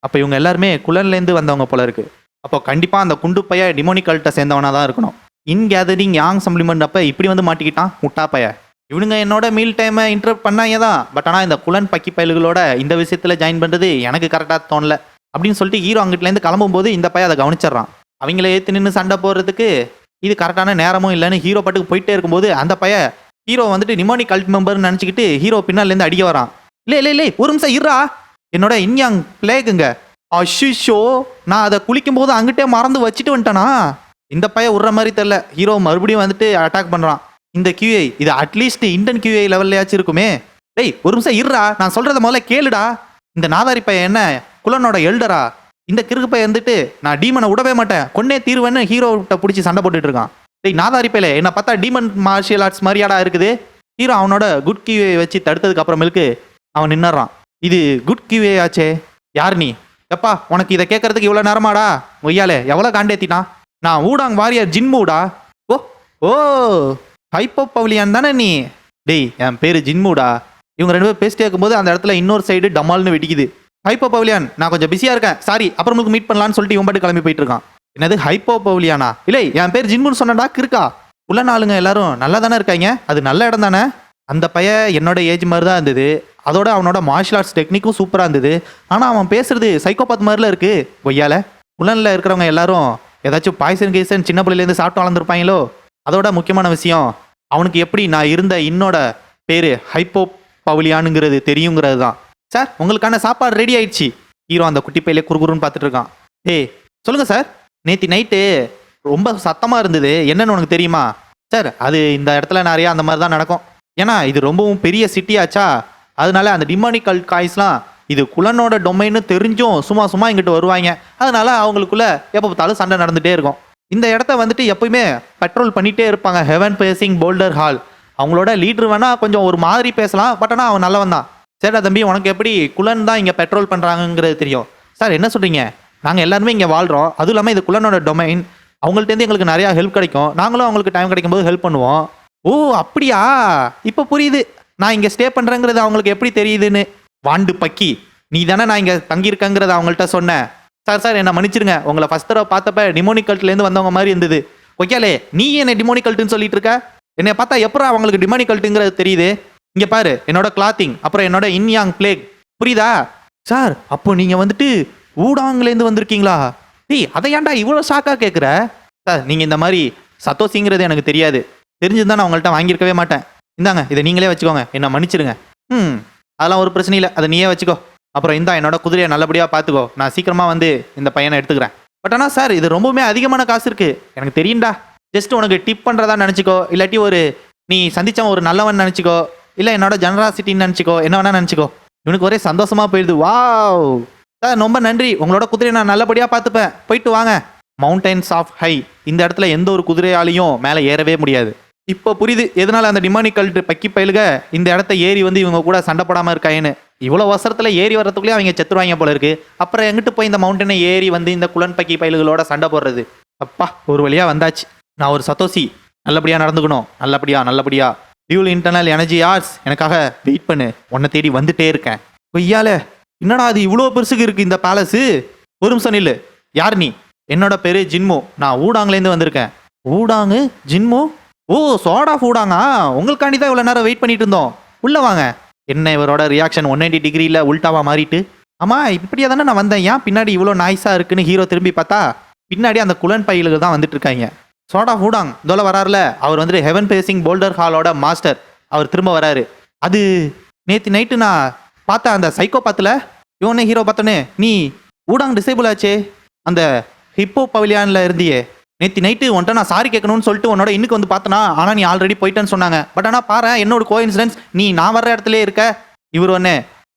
அப்போ இவங்க எல்லாருமே குலன்லேருந்து வந்தவங்க போல இருக்கு. அப்போ கண்டிப்பாக அந்த குண்டு பைய டிமோனிகல்ட்டை சேர்ந்தவனாக தான் இருக்கணும். இன் கேதரிங் யாங் சப்ளிமெண்ட் அப்போ இப்படி வந்து மாட்டிக்கிட்டான் முட்டா பைய. இவனுங்க என்னோட மீல் டைமை இன்டர்ப்ட் பண்ணாங்க தான், பட் ஆனால் இந்த குலன் பக்கி பயல்களோட இந்த விஷயத்தில் ஜாயின் பண்ணுறது எனக்கு கரெக்டாக தோணல அப்படின்னு சொல்லிட்டு ஹீரோ அங்கிட்டலேருந்து கிளம்பும்போது இந்த பையன் அதை கவனிச்சிட்றான். அவங்கள ஏற்று நின்று சண்டை போடுறதுக்கு இது கரெக்டான நேரமும் இல்லைன்னு ஹீரோ பாட்டுக்கு போயிட்டே இருக்கும்போது அந்த பைய ஹீரோ வந்துட்டு நிமோனி கல்ட் மெம்பர்னு நினச்சிக்கிட்டு ஹீரோ பின்னாலேருந்து அடிக்க வரான். இல்லை ஒரு நிமிஷம் இருறா, என்னோட இன்யாங் பிளேகுங்க. அஷிஷோ, நான் அதை குளிக்கும் போது அங்கிட்டே மறந்து வச்சுட்டு வந்துட்டேனா. இந்த பைய விட்ற மாதிரி தெரில. ஹீரோ மறுபடியும் வந்துட்டு அட்டாக் பண்ணுறான். இந்த கியூஏ இது அட்லீஸ்ட் இண்டன் கியூஏ லெவல்லையாச்சும் இருக்குமே. ஒரு நிமிஷம் இருறா, நான் சொல்கிறத முதல்ல கேளுடா. இந்த நாதாரி பையன் என்ன குலனோட எல்டரா? இந்த கிறுக்கு பையன் வந்துட்டு நான் டீமனை விடவே மாட்டேன், கொன்னே தீர்வேன்னு ஹீரோட்ட பிடிச்சி சண்டை போட்டுட்டு இருக்கான். நாதாரி பையில என்னை பார்த்தா டீமன் மார்ஷியல் ஆர்ட்ஸ் மாதிரியாடா இருக்குது. ஹீரோ அவனோட குட் கியூஏ வச்சு தடுத்ததுக்கு அப்புறமேலுக்கு அவன் நின்னுறான். இது குட் கியூஏ ஆச்சே, யார் நீ? எப்பா உனக்கு இதை கேட்கறதுக்கு இவ்வளோ நேரமாடா? ஒய்யாலே எவ்வளோ காண்டேத்திட்டான். நான் ஊடாங் வாரியர் ஜின்மூடா. ஓ ஓ ஹைப்போ பவ்லியான் தானே நீ? என் பேர் ஜின்மூடா. இவங்க ரெண்டு பேரும் பேசிட்டே இருக்கும்போது அந்த இடத்துல இன்னொரு சைடு டமால்னு வெடிக்குது. ஹைப்போ பவ்லியான், நான் கொஞ்சம் பிஸியாக இருக்கேன், சாரி, அப்புறமேலுக்கு மீட் பண்ணலான்னு சொல்லிட்டு இவன் பாட்டு கிளம்பி போயிட்டு இருக்கான். என்னது ஹைப்போ பவ்லியானா? இல்லை, என் பேர் ஜின்முன்னு சொன்னடா கிறுக்கா. உள்ள நாளுங்க எல்லாரும் நல்லா தானே இருக்காங்க, அது நல்ல இடம் தானே. அந்த பையன் என்னோட ஏஜ் மாதிரி தான் இருந்தது, அதோட அவனோட மார்ஷியல் ஆர்ட்ஸ் டெக்னிக்கும் சூப்பராக இருந்தது. ஆனால் அவன் பேசுறது சைக்கோபாத் மாதிரிலாம் இருக்கு. ஒய்யால உலனில் இருக்கிறவங்க எல்லாரும் ஏதாச்சும் பாய்சன் கேசன் சின்ன பிள்ளைலேருந்து சாப்பிட்டு வளர்ந்துருப்பாங்களோ. அதோட முக்கியமான விஷயம், அவனுக்கு எப்படி நான் இருந்த இன்னோட பேர் ஹைப்போ பவுலியானுங்கிறது தெரியுங்கிறது தான். சார் உங்களுக்கான சாப்பாடு ரெடி ஆயிடுச்சு. ஹீரோ அந்த குட்டி பையிலே குறுகுறுன்னு பார்த்துட்டு இருக்கான். சொல்லுங்கள் சார், நேற்று நைட்டு ரொம்ப சத்தமாக இருந்தது, என்னன்னு உனக்கு தெரியுமா? சார் அது இந்த இடத்துல நிறையா அந்த மாதிரி தான் நடக்கும், ஏன்னா இது ரொம்பவும் பெரிய சிட்டியாச்சா, அதனால அந்த டிமானிக்கல் காய்ஸ்லாம் இது குலனோட டொமைன்னு தெரிஞ்சும் சும்மா சும்மா இங்கிட்டு வருவாங்க. அதனால அவங்களுக்குள்ள எப்போ பார்த்தாலும் சண்டை நடந்துகிட்டே இருக்கும். இந்த இடத்த வந்துட்டு எப்பயுமே பெட்ரோல் பண்ணிகிட்டே இருப்பாங்க ஹெவன் பேசிங் போல்டர் ஹால். அவங்களோட லீடர் வேணால் கொஞ்சம் ஒரு மாதிரி பேசலாம், பட் ஆனால் அவன் நல்லவன் தான். சரிடா தம்பி, உனக்கு எப்படி குலன் தான் இங்கே பெட்ரோல் பண்ணுறாங்கங்கிறது தெரியும்? சார் என்ன சொல்கிறீங்க, நாங்கள் எல்லாருமே இங்கே வாழ்கிறோம், அதுவும் இல்லாமல் இது குலனோட டொமைன், அவங்கள்ட்டேருந்து எங்களுக்கு நிறையா ஹெல்ப் கிடைக்கும், நாங்களும் அவங்களுக்கு டைம் கிடைக்கும் போது ஹெல்ப் பண்ணுவோம். ஓ அப்படியா, இப்போ புரியுது நான் இங்கே ஸ்டே பண்ணுறேங்கிறது அவங்களுக்கு எப்படி தெரியுதுன்னு. வாண்டு பக்கி, நீ தானே நான் இங்கே தங்கியிருக்கேங்கிறத அவங்கள்ட்ட சொன்னேன். சார் என்னை மன்னிச்சிருங்க, உங்களை ஃபஸ்ட் தடவை பார்த்தப்ப டிமோனிகல்ட்லேருந்து வந்தவங்க மாதிரி இருந்தது. ஓகேலே நீ என்னை டிமோனிகல்ட்டுன்னு சொல்லிட்டு இருக்க, என்னை பார்த்தா எப்போ அவங்களுக்கு டிமோனிகல்ட்டுங்கிறது தெரியுது? இங்கே பாரு, என்னோட கிளாத்திங், அப்புறம் என்னோட இன்யாங் பிளேக், புரியுதா? சார் அப்போ நீங்கள் வந்துட்டு ஊடாங்லேருந்து வந்திருக்கீங்களா? அதை ஏன்டா இவ்வளோ ஷாக்காக கேட்குற? சார் நீங்கள் இந்த மாதிரி சத்தோசிங்கிறது எனக்கு தெரியாது, தெரிஞ்சிருந்தா நான் உங்கள்கிட்ட வாங்கியிருக்கவே மாட்டேன். இந்தாங்க இதை நீங்களே வச்சுக்கோங்க, என்னை மன்னிச்சிடுங்க. அதெல்லாம் ஒரு பிரச்சனை இல்லை, அதை நீயே வச்சுக்கோ. அப்புறம் இந்தா என்னோட குதிரையை நல்லபடியாக பார்த்துக்கோ, நான் சீக்கிரமாக வந்து இந்த பையனை எடுத்துக்கிறேன். பட் ஆனால் சார் இது ரொம்பவுமே அதிகமான காசு இருக்குது, எனக்கு தெரியும்டா. ஜஸ்ட் உனக்கு டிப் பண்ணுறதா நினச்சிக்கோ, இல்லாட்டி ஒரு நீ சந்திச்ச ஒரு நல்லவன் நினச்சிக்கோ, இல்லை என்னோட ஜெனராசிட்டின்னு நினச்சிக்கோ, என்ன வேணா நினச்சிக்கோ. இவனுக்கு ஒரே சந்தோஷமாக போயிடுது. வாவ் சார் ரொம்ப நன்றி, உங்களோட குதிரையை நான் நல்லபடியாக பார்த்துப்பேன், போயிட்டு வாங்க. மவுண்டன்ஸ் ஆஃப் ஹை, இந்த இடத்துல எந்த ஒரு குதிரையாலையும் மேலே ஏறவே முடியாது. இப்போ புரியுது எதனால அந்த டிமானிகல்ட் பக்கி பயிலுக இந்த இடத்த ஏறி வந்து இவங்க கூட சண்டை போடாமல் இருக்காயின்னு. இவ்வளோ அவசரத்தில் ஏறி வர்றதுக்குள்ளேயே அவங்க செத்துருவாங்க போல இருக்கு. அப்புறம் எங்கிட்டு போய் இந்த மவுண்டனை ஏறி வந்து இந்த குலன் பக்கி பயில்களோட சண்டை போடுறது? அப்பா ஒரு வழியாக வந்தாச்சு. நான் ஒரு சத்தோசி, நல்லபடியாக நடந்துக்கணும், நல்லபடியா டியூல் இன்டர்னல் எனர்ஜி ஆர்ட்ஸ் எனக்காக வெயிட் பண்ணு, உன்னை தேடி வந்துட்டே இருக்கேன். கொய்யால என்னடா அது இவ்வளோ பெருசுக்கு இருக்குது இந்த பேலஸு? ஒரு நிமிஷம் நில்லு, யார் நீ? என்னோட பேர் ஜின்மு, நான் ஊடாங்லேருந்து வந்திருக்கேன். ஊடாங்கு ஜின்மு? ஓ சோடா ஊடாங்கா, உங்களுக்காண்டி தான் இவ்வளோ நேரம் வெயிட் பண்ணிட்டு இருந்தோம், உள்ளே வாங்க. என்ன இவரோட ரியாக்ஷன் 180 டிகிரியில் உல்ட்டாவாக மாறிட்டு. ஆமாம் இப்படியா தானே நான் வந்தேன், ஏன் பின்னாடி இவ்வளோ நாய்ஸாக இருக்குன்னு ஹீரோ திரும்பி பார்த்தா பின்னாடி அந்த குலன் பயில்கள் தான் வந்துட்டு இருக்காங்க. சோடா ஊடாங் இதோல வராருல, அவர் வந்துட்டு ஹெவன் பேசிங் போல்டர் ஹாலோட மாஸ்டர், அவர் திரும்ப வராரு. அது நேற்று நைட்டு நான் பார்த்த அந்த சைக்கோபாத்தில் இவனே ஹீரோ பார்த்தோன்னே, நீ ஊடாங் டிசேபிள் ஆச்சே, அந்த ஹிப்போ பவிலியானில் இருந்தியே, நேற்று நைட்டு உன்ட்ட நான் சாரி கேட்கணும்னு சொல்லிட்டு உன்னோட இன்னுக்கு வந்து பார்த்தனா, ஆனால் நீ ஆல்ரெடி போயிட்டேன்னு சொன்னாங்க. பட் ஆனால் பாரு, என்னோட கோஇன்சிடென்ஸ், நீ நான் வர்ற இடத்துல இருக்க. இவர் ஒன்று,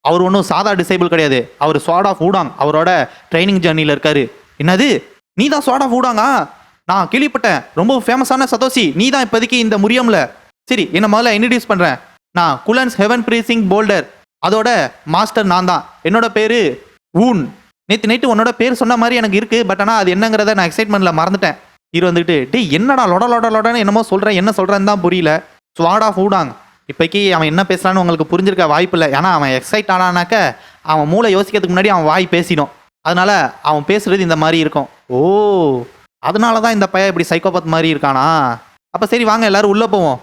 அவர் ஒன்றும் சாதா டிசேபிள் கிடையாது, அவர் ஸ்வாட் ஆஃப் ஊடாங், அவரோட ட்ரைனிங் ஜர்னியில் இருக்காரு. என்னது, நீ தான் ஸ்வாட் ஆஃப் ஊடாங்கா? நான் கேள்விப்பட்டேன், ரொம்ப ஃபேமஸான சதோஷி நீ தான் இப்போதைக்கு இந்த முரியமில். சரி, என்ன முதல்ல இன்ட்ரடியூஸ் பண்ணுறேன். நான் குலன்ஸ் ஹெவன் ப்ரீசிங் போல்டர், அதோட மாஸ்டர் நான் தான். என்னோட பேர் ஊன். நேற்று நைட்டு உன்னோட பேர் சொன்ன மாதிரி எனக்கு இருக்கு, பட் ஆனால் அது என்னங்கிறத நான் எக்ஸைட்மெண்ட்ல மறந்துட்டேன். ஹீரோ வந்துட்டு, டே என்னடா லொடன்னு என்னமோ சொல்கிறேன், என்ன சொல்கிறேன்னு தான் புரியல. ஸ்வாட் ஆஃப் ஊடாங். இப்போக்கி அவன் என்ன பேசுகிறான்னு உங்களுக்கு புரிஞ்சிருக்க வாய்ப்பு இல்லை. ஏன்னா அவன் எக்ஸைட் ஆனானாக்க அவன் மூளை யோசிக்கிறதுக்கு முன்னாடி அவன் வாய் பேசிடும். அதனால அவன் பேசுறது இந்த மாதிரி இருக்கும். ஓ, அதனால தான் இந்த பையன் இப்படி சைக்கோபாத் மாதிரி இருக்கானா? அப்போ சரி, வாங்க எல்லாரும் உள்ளே போவோம்.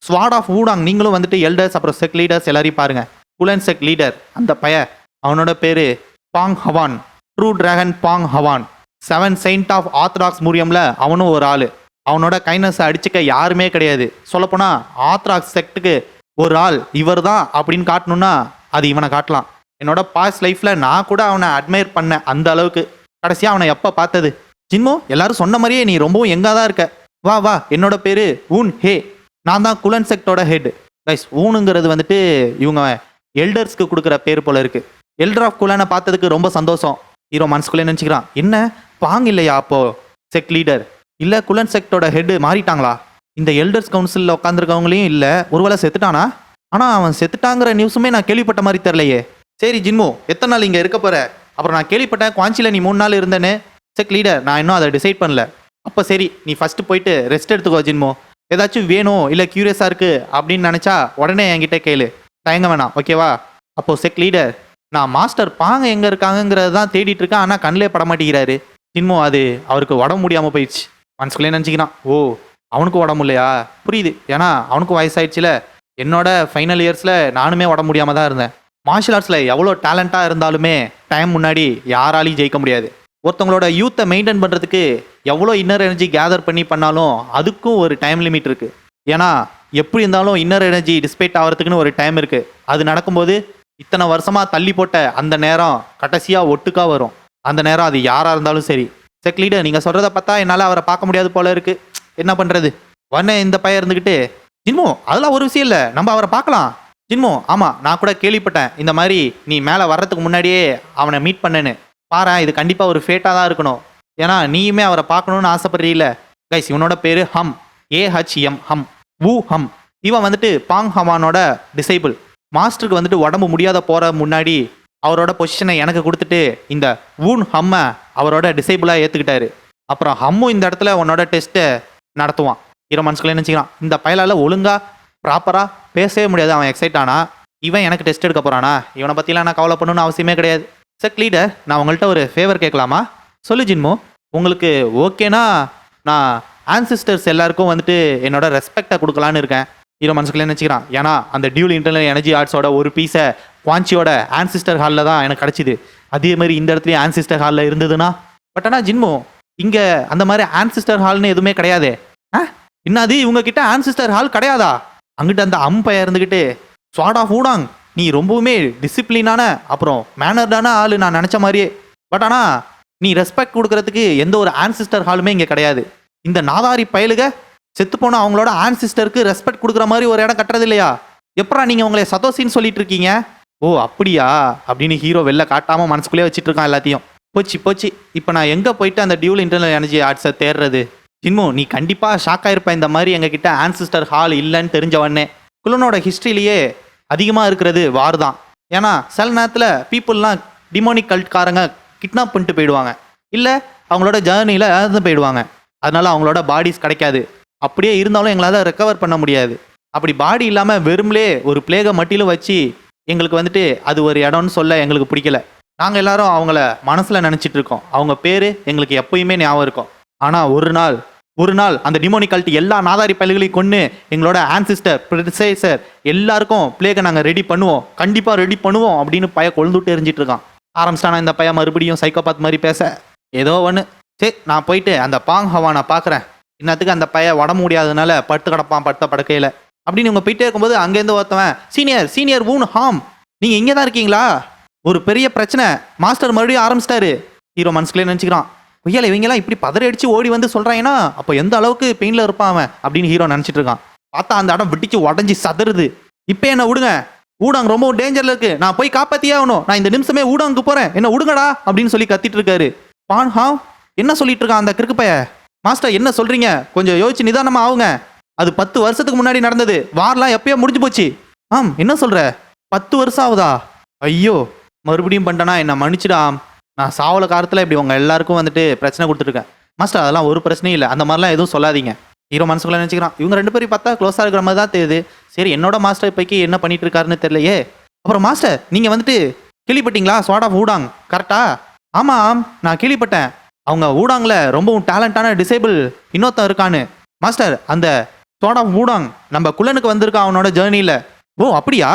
ஸ்வாட் ஆஃப் ஊடாங் நீங்களும் வந்துட்டு எல்டர்ஸ் அப்புறம் செக் லீடர்ஸ் எல்லாரையும் பாருங்க. குலன் செக் லீடர் அந்த பையன், அவனோட பேரு Bang Hwan, true dragon Bang Hwan. 7 saint of orthodox மூரியமில் அவனும் ஒரு ஆள். அவனோட கைனஸை அடிச்சுக்க யாருமே கிடையாது. சொல்லப்போனால் ஆர்த்தடாக்ஸ் செக்ட்டுக்கு ஒரு ஆள் இவர் தான் அப்படின்னு காட்டணும்னா அது இவனை காட்டலாம். என்னோட பாஸ்ட் லைஃப்பில் நான் கூட அவனை அட்மையர் பண்ணேன் அந்த அளவுக்கு. கடைசியாக அவனை எப்போ பார்த்தது? ஜின்மோ, எல்லாரும் சொன்ன மாதிரியே நீ ரொம்பவும் எங்கே தான் இருக்க. வா வா, என்னோட பேர் ஊன் ஹே, நான் தான் குலன் செக்டோட ஹெட். கைஸ், ஊனுங்கிறது வந்துட்டு இவங்க எல்டர்ஸ்க்கு கொடுக்குற பேர் போல இருக்கு. எல்டர் ஆஃப் குலனை பார்த்ததுக்கு ரொம்ப சந்தோஷம். ஹீரோ மனசுக்குள்ளே நினச்சிக்கிறான், என்ன பாங் இல்லையா அப்போ செக் லீடர்? இல்லை குலன் செக்டோட ஹெட் மாறிட்டாங்களா? இந்த எல்டர்ஸ் கவுன்சிலில் உட்காந்துருக்கவங்களையும் இல்லை, ஒருவேளை செத்துட்டானா? ஆனால் அவன் செத்துட்டாங்கிற நியூஸுமே நான் கேள்விப்பட்ட மாதிரி தெரிலையே. சரி ஜின்மோ, எத்தனை நாள் இங்கே இருக்க போகிற? அப்புறம் நான் கேள்விப்பட்டேன் குவாஞ்சியில் நீ 3 நாள் இருந்தேன்னு. செக் லீடர், நான் இன்னும் அதை டிசைட் பண்ணல. அப்போ சரி, நீ ஃபஸ்ட்டு போயிட்டு ரெஸ்ட் எடுத்துக்கோ ஜின்மோ. ஏதாச்சும் வேணும் இல்லை க்யூரியஸாக இருக்குது அப்படின்னு நினச்சா உடனே என்கிட்ட கேளு, தயங்க வேணாம், ஓகேவா? அப்போது செக் லீடர், நான் மாஸ்டர் பாங்க எங்கே இருக்காங்கங்கிறது தான் தேடிட்டு இருக்கேன், ஆனால் கண்ணிலே பட மாட்டேங்கிறாரு. ஜின்மோ, அது அவருக்கு உடம்பு முடியாமல் போயிடுச்சு. மனசுக்குள்ளே நினச்சிக்கிறான், ஓ அவனுக்கு உடம்பு இல்லையா? புரியுது, ஏன்னா அவனுக்கும் வயசாயிடுச்சுல. என்னோட ஃபைனல் இயர்ஸில் நானுமே உடம்பு முடியாமல் தான் இருந்தேன். மார்ஷியல் ஆர்ட்ஸில் எவ்வளோ டேலண்ட்டாக இருந்தாலுமே டைம் முன்னாடி யாராலையும் ஜெயிக்க முடியாது. ஒருத்தவங்களோட யூத்தை மெயின்டைன் பண்ணுறதுக்கு எவ்வளோ இன்னர் எனர்ஜி கேதர் பண்ணி பண்ணாலும் அதுக்கும் ஒரு டைம் லிமிட் இருக்குது. ஏன்னா எப்படி இருந்தாலும் இன்னர் எனர்ஜி டிஸ்பேட் ஆகிறதுக்குன்னு ஒரு டைம் இருக்குது. அது நடக்கும்போது இத்தனை வருஷமாக தள்ளி போட்ட அந்த நேரம் கடைசியாக ஒட்டுக்கா வரும். அந்த நேரம் அது யாராக இருந்தாலும் சரி. செக் லீடர், நீங்கள் சொல்கிறத பார்த்தா என்னால் அவரை பார்க்க முடியாது போல இருக்குது. என்ன பண்ணுறது? வண்ண இந்த பையன் இருந்துக்கிட்டு, ஜின்மோ அதெல்லாம் ஒரு விஷயம் இல்லை, நம்ம அவரை பார்க்கலாம். ஜின்மோ, ஆமாம் நான் கூட கேள்விப்பட்டேன் இந்த மாதிரி நீ மேலே வர்றதுக்கு முன்னாடியே அவனை மீட் பண்ணேன்னு. பாரு, இது கண்டிப்பாக ஒரு ஃபேட்டாக தான் இருக்கணும். ஏன்னா நீயுமே அவரை பார்க்கணுன்னு ஆசைப்படுறீல. கைஸ், இவனோட பேர் ஹம், AHM, ஹம், வூ ஹம். இவன் வந்துட்டு பாங் ஹவானோட டிசைபிள். மாஸ்டருக்கு வந்துட்டு உடம்பு முடியாத போகிற முன்னாடி அவரோட பொசிஷனை எனக்கு கொடுத்துட்டு இந்த வூன் ஹம்மை அவரோட டிசைபிளாக ஏற்றுக்கிட்டாரு. அப்புறம் ஹம்மும் இந்த இடத்துல உன்னோட டெஸ்ட்டை நடத்துவான். ஹீரோ மனசுக்குள்ளே நினச்சிக்கிறான், இந்த பயலால் ஒழுங்காக ப்ராப்பராக பேசவே முடியாது. அவன் எக்ஸைட் ஆனா இவன் எனக்கு டெஸ்ட் எடுக்க போகிறானா? இவனை பற்றிலாம் நான் கவலை பண்ணணும்னு அவசியமே கிடையாது. செக் லீடர், நான் உங்கள்கிட்ட ஒரு ஃபேவர் கேட்கலாமா? சொல்லு ஜின்மோ. உங்களுக்கு ஓகேனா நான் ஆன்சிஸ்டர்ஸ் எல்லாருக்கும் வந்துட்டு என்னோட ரெஸ்பெக்டை கொடுக்கலான்னு இருக்கேன். ஹீரோ மனசுக்குள்ளே நினச்சிக்கிறான், ஏன்னா அந்த டியூல் இன்டர்னல் எனர்ஜி ஆர்ட்ஸோட ஒரு பீஸை குவாஞ்சியோட ஆன்சிஸ்டர் ஹாலில் தான் எனக்கு கிடச்சிது. அதே மாதிரி இந்த இடத்துலையும் ஆன்சிஸ்டர் ஹாலில் இருந்ததுன்னா. பட் ஆனால் ஜின்மோ, இங்கே அந்த மாதிரி ஆன்சிஸ்டர் ஹால்னு எதுவுமே கிடையாது. என்னது, இவங்க கிட்ட ஆன்சிஸ்டர் ஹால் கிடையாதா? அங்கிட்ட அந்த அம்பையா இருந்துக்கிட்டு, ஸ்வாட் ஆஃப் ஊடாங் நீ ரொம்பவுமே டிசிப்ளினான அப்புறம் மேனர்டான ஆள் நான் நினச்ச மாதிரியே. பட் ஆனால் நீ ரெஸ்பெக்ட் கொடுக்கறதுக்கு எந்த ஒரு ஆன்சிஸ்டர் ஹாலுமே இங்கே கிடையாது. இந்த நாதாரி பயலுக செத்துப்போன அவங்களோட ஆன்சிஸ்டருக்கு ரெஸ்பெக்ட் கொடுக்குற மாதிரி ஒரு இடம் கட்டுறது இல்லையா? எப்பரா நீங்கள் உங்களை சதோசின்னு சொல்லிட்டு இருக்கீங்க? ஓ அப்படியா அப்படின்னு ஹீரோ வெளில காட்டாமல் மனசுக்குள்ளே வச்சுட்டு இருக்கான் எல்லாத்தையும். போச்சு, இப்போ நான் எங்கே போயிட்டு அந்த டியூல் இன்டர்னல் எனர்ஜி ஆர்ட்ஸை தேடுறது? ஜின்மோ, நீ கண்டிப்பாக ஷாக் ஆகிருப்ப இந்த மாதிரி எங்ககிட்ட ஆன்சிஸ்டர் ஹால் இல்லைன்னு தெரிஞ்சவொடனே. குலனோட ஹிஸ்ட்ரியிலேயே அதிகமாக இருக்கிறது வார் தான். ஏன்னா சில நேரத்தில் பீப்புளெலாம் டிமோனிக் கல்ட்காரங்க கிட்னாப் பண்ணிட்டு போயிடுவாங்க, இல்லை அவங்களோட ஜேர்னியில் இறந்து போயிடுவாங்க. அதனால அவங்களோட பாடிஸ் கிடைக்காது. அப்படியே இருந்தாலும் எங்களால் ரெக்கவர் பண்ண முடியாது. அப்படி பாடி இல்லாமல் வெறும்லே ஒரு பிளேகை மட்டிலும் வச்சு எங்களுக்கு வந்துட்டு அது ஒரு இடம்னு சொல்ல எங்களுக்கு பிடிக்கல. நாங்கள் எல்லாரும் அவங்கள மனசில் நினச்சிட்டு இருக்கோம். அவங்க பேர் எங்களுக்கு எப்பயுமே ஞாபகம் இருக்கும். ஆனால் ஒரு நாள் அந்த டிமோனிகாலிட்டி எல்லா நாதாரி பயல்களையும் கொண்டு எங்களோட ஆன்சிஸ்டர் ப்ரிசைசர் எல்லாருக்கும் பிளேகை நாங்கள் ரெடி பண்ணுவோம், கண்டிப்பாக ரெடி பண்ணுவோம் அப்படின்னு பையன் கொழுந்துட்டு எரிஞ்சிட்டு இருக்கான். ஆரம்பிச்சிட்டானா இந்த பையன் மறுபடியும் சைக்கோபாத் மாதிரி பேச. ஏதோ ஒன்று, சரி நான் போயிட்டு அந்த பாங் ஹவானை பார்க்குறேன். இன்னத்துக்கு அந்த பையன் உடம்பு முடியாததுனால படுத்து கிடப்பான் படுத்த படுக்கையில் அப்படின்னு இவங்க போயிட்டே இருக்கும்போது அங்கேருந்து ஒருத்தவன், சீனியர் வூன் ஹாம், நீங்க இங்கே தான் இருக்கீங்களா? ஒரு பெரிய பிரச்சனை, மாஸ்டர் மறுபடியும் ஆரம்பிச்சிட்டாரு. ஹீரோ மனசுக்குள்ளே நினச்சிக்கிறான், கொய்யால இவங்கெல்லாம் இப்படி பதறி அடிச்சு ஓடி வந்து சொல்றாங்கன்னா அப்போ எந்த அளவுக்கு பெயின்ல இருப்பான் அவன் அப்படின்னு ஹீரோ நினச்சிட்டு இருக்கான். பார்த்தா அந்த இடம் விட்டிச்சு உடஞ்சி சதறுது. இப்போ என்ன விடுங்க, ஊடாங் ரொம்ப டேஞ்சர்ல இருக்கு, நான் போய் காப்பாத்தியே ஆகணும், நான் இந்த நிமிஷமே ஊடாங்கு போறேன், என்ன விடுங்கடா அப்படின்னு சொல்லி கத்திட்டு இருக்காரு. பான் ஹாவ் என்ன சொல்லிட்டு இருக்கான் அந்த கிறுக்கு பைய? மாஸ்டர் என்ன சொல்றீங்க, கொஞ்சம் யோசிச்சு நிதானமா ஆகுங்க, அது 10 வருஷத்துக்கு முன்னாடி நடந்தது, வார்லாம் எப்பயோ முடிஞ்சு போச்சு. ஆம் என்ன சொல்ற, 10 வருஷம் ஆகுதா? ஐயோ மறுபடியும் பண்ணிட்டேனா, என்ன மன்னிச்சிடா, நான் சாவல காலத்தில் இப்படி உங்க எல்லாருக்கும் வந்துட்டு பிரச்சனை கொடுத்துருக்கேன். மாஸ்டர் அதெல்லாம் ஒரு பிரச்சனையும் இல்லை, அந்த மாதிரிலாம் எதுவும் சொல்லாதீங்க. ஹீரோ மனசுக்குள்ள நினச்சிக்கிறான், இவங்க 2 பேரும் பார்த்தா க்ளோஸாக இருக்கிற மாதிரி தான் தெரியுது. சரி என்னோட மாஸ்டர் இப்போக்கி என்ன பண்ணிட்டு இருக்காருன்னு தெரியலையே. அப்புறம் மாஸ்டர் நீங்கள் வந்துட்டு கேள்விப்பட்டீங்களா ஸ்வாட் ஆஃப் ஊடாங் கரெக்டா? ஆமாம் நான் கேள்விப்பட்டேன், அவங்க ஊடாங்கில் ரொம்பவும் டேலண்டான டிசேபிள் இன்னொருத்தன் இருக்கான்னு. மாஸ்டர் அந்த ஸ்வாட் ஆஃப் ஊடாங் நம்ம குள்ளனுக்கு வந்திருக்கான் அவனோட ஜேர்னியில். ஓ அப்படியா?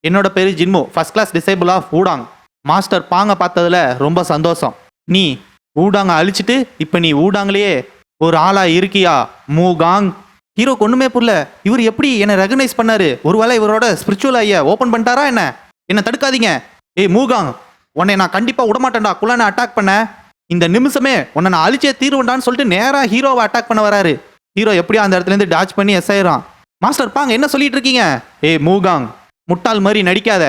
என்னோட பேர் Jinmo, first class disciple of Wudang. Master பாங்க பார்த்ததுல ரொம்ப சந்தோஷம். நீ ஊடாங்க அழிச்சிட்டு இப்போ நீ ஊடாங்களையே ஒரு ஆளா இருக்கியா மூகாங்? ஹீரோக்கு ஒண்ணுமே புரியல, இவர் எப்படி என்னை ரெகனைஸ் பண்ணாரு? ஒருவேளை இவரோட ஸ்பிரிச்சுவல் ஐயா ஓப்பன் பண்ணிட்டாரா என்ன? என்ன தடுக்காதீங்க. ஏய் மூகாங், உன்னை நான் கண்டிப்பா விடமாட்டேன்டா, குள்ளனை அட்டாக் பண்ண இந்த நிமிஷமே உன்னை நான் அழிச்சே தீர்வுண்டான்னு சொல்லிட்டு நேரா ஹீரோவை அட்டாக் பண்ண வராரு. ஹீரோ எப்படியா அந்த இடத்துல இருந்து டாச் பண்ணி எஸ் ஆயிரான். மாஸ்டர் பாங்க என்ன சொல்லிட்டு இருக்கீங்க? ஏய் மூகாங் முட்டாள் மாதிரி நடிக்காத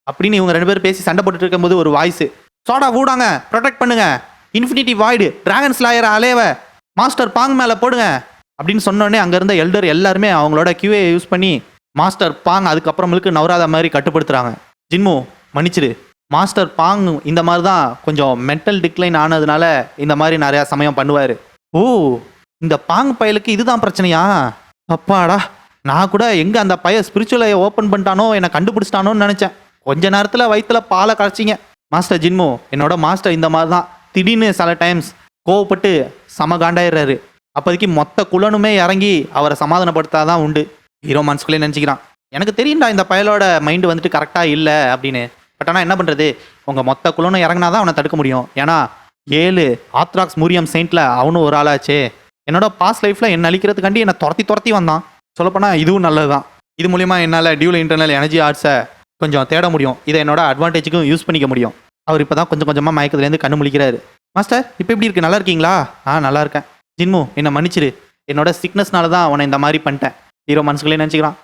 அப்படின்னு இவங்க 2 பேரும் பேசி சண்டை போட்டுட்டு இருக்கும்போது ஒரு வாய்ஸ், சோடா ஊடாங்க ப்ரொடெக்ட் பண்ணுங்க, இன்ஃபினிட்டி வாய்டு டிராகன் ஸ்லாயர் அலேவ மாஸ்டர் பாங் மேலே போடுங்க அப்படின்னு சொன்னோடனே அங்கே இருந்த எல்டர் எல்லாருமே அவங்களோட கியூஏ யூஸ் பண்ணி மாஸ்டர் பாங் அதுக்கப்புறமேலுக்கு நவராத மாதிரி கட்டுப்படுத்துகிறாங்க. ஜின்மோ மன்னிச்சிடு, மாஸ்டர் பாங் இந்த மாதிரி தான் கொஞ்சம் மென்டல் டிக்ளைன் ஆனதுனால இந்த மாதிரி நிறையா சமயம் பண்ணுவார். ஓ இந்த பாங் பயலுக்கு இதுதான் பிரச்சனையா? அப்பாடா, நான் கூட எங்கே அந்த பைய ஸ்பிரிச்சுவலை ஓப்பன் பண்ணிட்டானோ என்னை கண்டுபிடிச்சிட்டானோன்னு நினச்சேன். கொஞ்ச நேரத்தில் வயிற்றுல பாலை கரைச்சிங்க. மாஸ்டர் ஜின்மோ என்னோட மாஸ்டர் இந்த மாதிரி தான் திடீர்னு சில டைம்ஸ் கோவப்பட்டு சமகாண்டாயிடுறாரு. அப்போதைக்கு மொத்த குலனுமே இறங்கி அவரை சமாதானப்படுத்தாதான் உண்டு. ஹீரோ மனசுக்குள்ளே நினச்சிக்கிறான், எனக்கு தெரியும்டா இந்த பயலோட மைண்டு வந்துட்டு கரெக்டாக இல்லை அப்படின்னு. பட் ஆனால் என்ன பண்ணுறது, உங்கள் மொத்த குலனும் இறங்கினா தான் அவனை தடுக்க முடியும். ஏன்னா 7 ஆர்த்தடாக்ஸ் மூரியம் செயின்ட்டில் அவனும் ஒரு ஆளாச்சே. என்னோட பாஸ்ட் லைஃப்பில் என்னை அழிக்கிறதுக்காண்டி என்னை துரத்தி வந்தான். சொல்லப்போனால் இதுவும் நல்லது தான். இது மூலிமா என்னால் டியூல் இன்டர்னல் எனர்ஜி ஆர்ட்ஸை கொஞ்சம் தேட முடியும், இதை என்னோட அட்வான்டேஜுக்கும் யூஸ் பண்ணிக்க முடியும். அவர் இப்போ தான் கொஞ்சம் கொஞ்சமாக மயக்கத்துலேருந்து கண்ணு முழிக்கிறாரு. மாஸ்டர் இப்போ எப்படி இருக்கு, நல்லா இருக்கீங்களா? நல்லா இருக்கேன். ஜின்மு என்னை மன்னிச்சிரு, என்னோட சிக்னஸ்னால தான் உன்னை இந்த மாதிரி பண்ணிட்டேன். ஹீரோ மனசுக்குள்ளே நினச்சிக்கிறான்,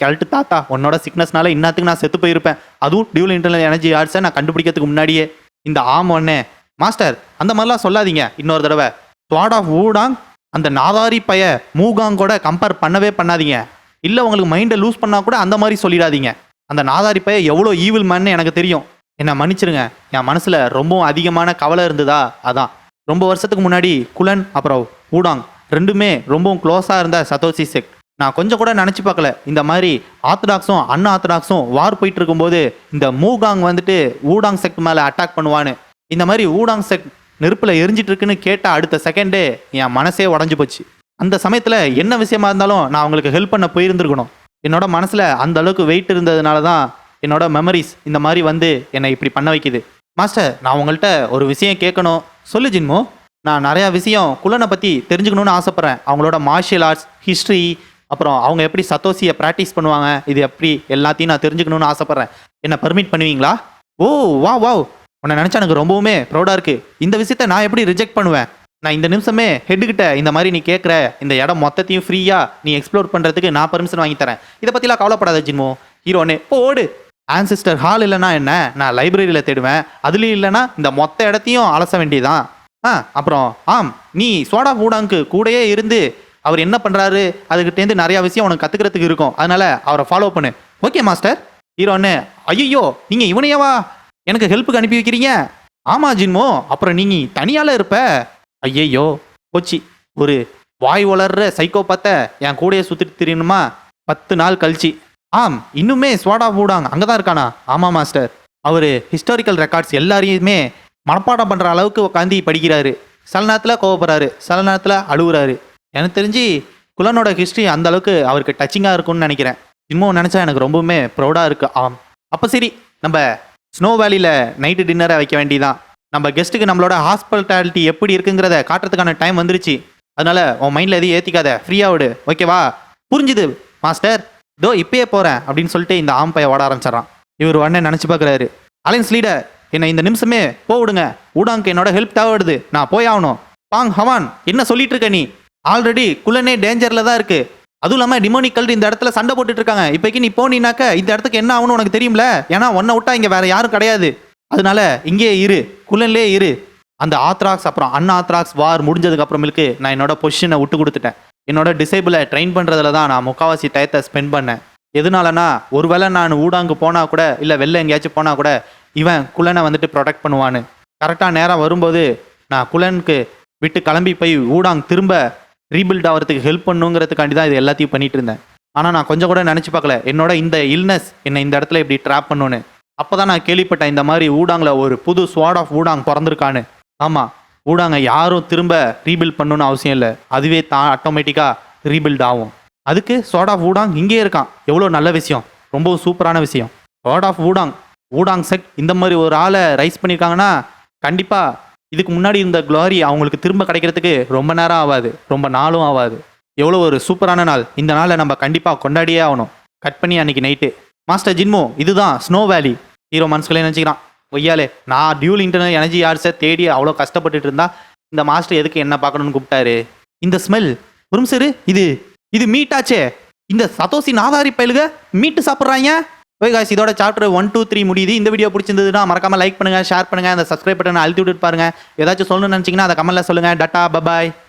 கழட்டு தாத்தா, உன்னோட சிக்னஸ்னால இன்னத்துக்கு நான் செத்து போயிருப்பேன், அதுவும் டியூல் இன்டர்னல் எனர்ஜி ஆர்ட்ஸை நான் கண்டுபிடிக்கிறதுக்கு முன்னாடியே. இந்த ஒன்னே மாஸ்டர் அந்த மாதிரிலாம் சொல்லாதீங்க இன்னொரு தடவை. ஸ்வாட் ஆஃப் ஊடாங் அந்த நாதாரி பைய மூகாங்கோட கம்பேர் பண்ணவே பண்ணாதீங்க. இல்லை உங்களுக்கு மைண்டை லூஸ் பண்ணால் கூட அந்த மாதிரி சொல்லிடாதீங்க. அந்த நாதாரி பைய எவ்வளோ ஈவில் மேன்னு எனக்கு தெரியும், என்னை மன்னிச்சிருங்க. என் மனசில் ரொம்பவும் அதிகமான கவலை இருந்ததா, அதான். ரொம்ப வருஷத்துக்கு முன்னாடி குலன் அப்புறம் ஊடாங் 2மே ரொம்பவும் க்ளோஸாக இருந்த சதோசி செக்ட். நான் கொஞ்சம் கூட நினச்சி பார்க்கல இந்த மாதிரி ஆர்த்தடாக்ஸும் அன் ஆர்த்தடாக்ஸும் வார் போயிட்டு இருக்கும்போது இந்த மூகாங் வந்துட்டு ஊடாங் செக்ட் மேலே அட்டாக் பண்ணுவான்னு. இந்த மாதிரி ஊடாங் செக்ட் நெருப்பில் எரிஞ்சிட்டு இருக்குன்னு கேட்ட அடுத்த செகண்டே என் மனசே உடஞ்சி போச்சு. அந்த சமயத்தில் என்ன விஷயமா இருந்தாலும் நான் அவங்களுக்கு ஹெல்ப் பண்ண போயிருந்துருக்கணும். என்னோட மனசில் அந்த அளவுக்கு வெயிட் இருந்ததுனால தான் என்னோட மெமரிஸ் இந்த மாதிரி வந்து என்னை இப்படி பண்ண வைக்குது. மாஸ்டர் நான் உங்கள்கிட்ட ஒரு விஷயம் கேட்கணும். சொல்லு ஜின்மோ. நான் நிறையா விஷயம் குலனை பற்றி தெரிஞ்சுக்கணுன்னு ஆசைப்பட்றேன். அவங்களோட மார்ஷியல் ஆர்ட்ஸ் ஹிஸ்ட்ரி, அப்புறம் அவங்க எப்படி சத்தோசியை ப்ராக்டிஸ் பண்ணுவாங்க, இது எப்படி எல்லாத்தையும் நான் தெரிஞ்சுக்கணுன்னு ஆசைப்பட்றேன். என்ன பர்மிட் பண்ணுவீங்களா? ஓ வா உன்னை நினச்சா எனக்கு ரொம்பவுமே ப்ரௌடாக இருக்குது. இந்த விஷயத்த நான் எப்படி ரிஜெக்ட் பண்ணுவேன்? நான் இந்த நிமிஷமே ஹெட்டுக்கிட்ட இந்த மாதிரி நீ கேட்குற இந்த இடம் மொத்தத்தையும் ஃப்ரீயாக நீ எக்ஸ்ப்ளோர் பண்ணுறதுக்கு நான் பர்மிஷன் வாங்கி தரேன். இதை பற்றிலாம் கவலைப்படாத ஜின்மோ. ஹீரோனே ஓடு. ஆன்சிஸ்டர் ஹால் இல்லைனா என்ன, நான் லைப்ரரியில் தேடுவேன். அதுலேயும் இல்லைனா இந்த மொத்த இடத்தையும் அலச வேண்டியதான். அப்புறம் நீ சோடா ஊடாங்கு கூடயே இருந்து அவர் என்ன பண்ணுறாரு அதுக்கிட்டேருந்து நிறையா விஷயம் உனக்கு கற்றுக்கிறதுக்கு இருக்கும், அதனால் அவரை ஃபாலோ பண்ணு. Okay master. ஹீரோன்னு ஐயோ நீங்கள் இவனையவா எனக்கு ஹெல்ப்புக்கு அனுப்பி வைக்கிறீங்க? ஆமாம் ஜின்மோ, அப்புறம் நீங்கள் தனியால் இருப்ப. ஐயையோ போச்சு, ஒரு வாய் வளர்ற சைக்கோபாத்த என் கூடையே சுற்றிட்டு தெரியணுமா 10 நாள் கழிச்சு. இன்னுமே ஸ்வாடா ஊடாங் அங்கே தான் இருக்கானா? ஆமாம் மாஸ்டர். அவர் ஹிஸ்டாரிக்கல் ரெக்கார்ட்ஸ் எல்லாரையுமே மனப்பாடம் பண்ணுற அளவுக்கு உட்காந்து படிக்கிறாரு. சில நேரத்தில் கோவப்படுறாரு, சில நேரத்தில் அழுகுறாரு. எனக்கு தெரிஞ்சு குலனோட ஹிஸ்ட்ரி அந்த அளவுக்கு அவருக்கு டச்சிங்காக இருக்கும்னு நினைக்கிறேன். இன்னும் நினச்சா எனக்கு ரொம்பவுமே ப்ரௌடாக இருக்கு. அப்போ சரி, நம்ம ஸ்னோ வேலியில் நைட்டு டின்னரை வைக்க வேண்டியதான். நம்ம கெஸ்ட்டுக்கு நம்மளோட ஹாஸ்பிட்டாலிட்டி எப்படி இருக்குங்கிறத காட்டுறதுக்கான டைம் வந்துருச்சு. அதனால உன் மைண்டில் எதையும் ஏற்றிக்காத, ஃப்ரீயாக விடு, ஓகேவா? புரிஞ்சுது மாஸ்டர், இதோ இப்பயே போகிறேன் அப்படின்னு சொல்லிட்டு இந்த பையன் ஓட ஆரம்பிச்சிடறான். இவர் உடனே நினச்சி பார்க்குறாரு, அலைன்ஸ் லீடர் என்னை இந்த நிமிஷமே போவிடுங்க, ஊடாங்க்கு என்னோட ஹெல்ப் தேவைப்படுது, நான் போய் ஆகணும். பாங் ஹவான் என்ன சொல்லிட்டு இருக்க நீ? ஆல்ரெடி குலனே டேஞ்சரில் தான் இருக்கு, அதுவும் இல்லாமல் டிமோனிக்கல் இந்த இடத்துல சண்டை போட்டுட்டு இருக்காங்க. இப்போக்கி நீ போனீனாக்க இந்த இடத்துக்கு என்ன ஆகும்னு உனக்கு தெரியும்ல, ஏன்னா ஒன்றை விட்டா இங்கே வேற யாரும் கிடையாது. அதனால இங்கே இரு, குலன்லே இரு. அந்த ஆத்ராக்ஸ் அப்புறம் ஆத்ராக்ஸ் வார் முடிஞ்சதுக்கு அப்புறமேலுக்கு நான் என்னோட பொசிஷனை விட்டு கொடுத்துட்டேன். என்னோட டிசேபிளை ட்ரெயின் பண்ணுறதுல தான் நான் முக்கால்வாசி டயத்தை ஸ்பெண்ட் பண்ணேன். எதனாலனா ஒருவேளை நான் ஊடாங்கு போனால் கூட இல்லை வெளில எங்கேயாச்சும் போனால் கூட இவன் குலனை வந்துட்டு ப்ரொடெக்ட் பண்ணுவான்னு. கரெக்டாக நேரம் வரும்போது நான் குலனுக்கு விட்டு கிளம்பி போய் ஊடாங் திரும்ப ரீபில்ட் ஆகிறதுக்கு ஹெல்ப் பண்ணுங்கிறதுக்காண்டி தான் இது எல்லாத்தையும் பண்ணிட்டு இருந்தேன். ஆனால் நான் கொஞ்சம் கூட நினச்சி பார்க்கல என்னோட இந்த இல்னஸ் என்னை இந்த இடத்துல இப்படி ட்ராப் பண்ணுன்னு. அப்போ தான் நான் கேள்விப்பட்டேன் இந்த மாதிரி ஊடாங்கில் ஒரு புது ஸ்வாட் ஆஃப் ஊடாங் பிறந்திருக்கான்னு. ஆமாம், ஊடாங்க யாரும் திரும்ப ரீபில்ட் பண்ணணும்னு அவசியம் இல்லை, அதுவே தான் ஆட்டோமேட்டிக்காக ரீபில்ட் ஆகும். அதுக்கு ஸ்வாட் ஆஃப் ஊடாங் இங்கே இருக்கான். எவ்வளோ நல்ல விஷயம், ரொம்பவும் சூப்பரான விஷயம். ஸ்வாட் ஆஃப் ஊடாங் செட் இந்த மாதிரி ஒரு ஆளை ரைஸ் பண்ணியிருக்காங்கன்னா கண்டிப்பாக இதுக்கு முன்னாடி இந்த க்ளோரி அவங்களுக்கு திரும்ப கிடைக்கிறதுக்கு ரொம்ப நேரம் ஆகாது, ரொம்ப நாளும் ஆகாது. எவ்வளோ ஒரு சூப்பரான நாள், இந்த நாளை நம்ம கண்டிப்பாக கொண்டாடியே ஆகணும். கட் பண்ணி அன்னைக்கு நைட்டு மாஸ்டர் ஜின்மோ இதுதான் ஸ்னோ வேலி. ஹீரோ மனசுக்குள்ளே நினச்சிக்கிறான், ஒய்யாலே நான் டியூல் இன்டர்னல் எனர்ஜி யார்ஸை தேடி அவ்வளோ கஷ்டப்பட்டுட்டு இருந்தா இந்த மாஸ்டர் எதுக்கு என்ன பார்க்கணும்னு கூப்பிட்டாரு. இந்த ஸ்மெல் ஒரு நிமிஷம், இது மீட்டாச்சே, இந்த சதோசி நாதாரி பயலுக மீட்டு சாப்பிட்றாங்க. ஓகே காய்ஸ், இதோட சாப்டர் 1, 2, 3 முடியுது. இந்த வீடியோ பிடிச்சிருந்ததுன்னா மறக்காம லைக் பண்ணுங்க, ஷேர் பண்ணுங்க, அந்த சப்ஸ்கிரைப் பட்டனை அழுத்தி விட்டு பாருங்க. ஏதாச்சும் சொல்லணும்னு நினச்சிங்கன்னா அதை கமெண்ட்ல சொல்லுங்க. Tata bye bye.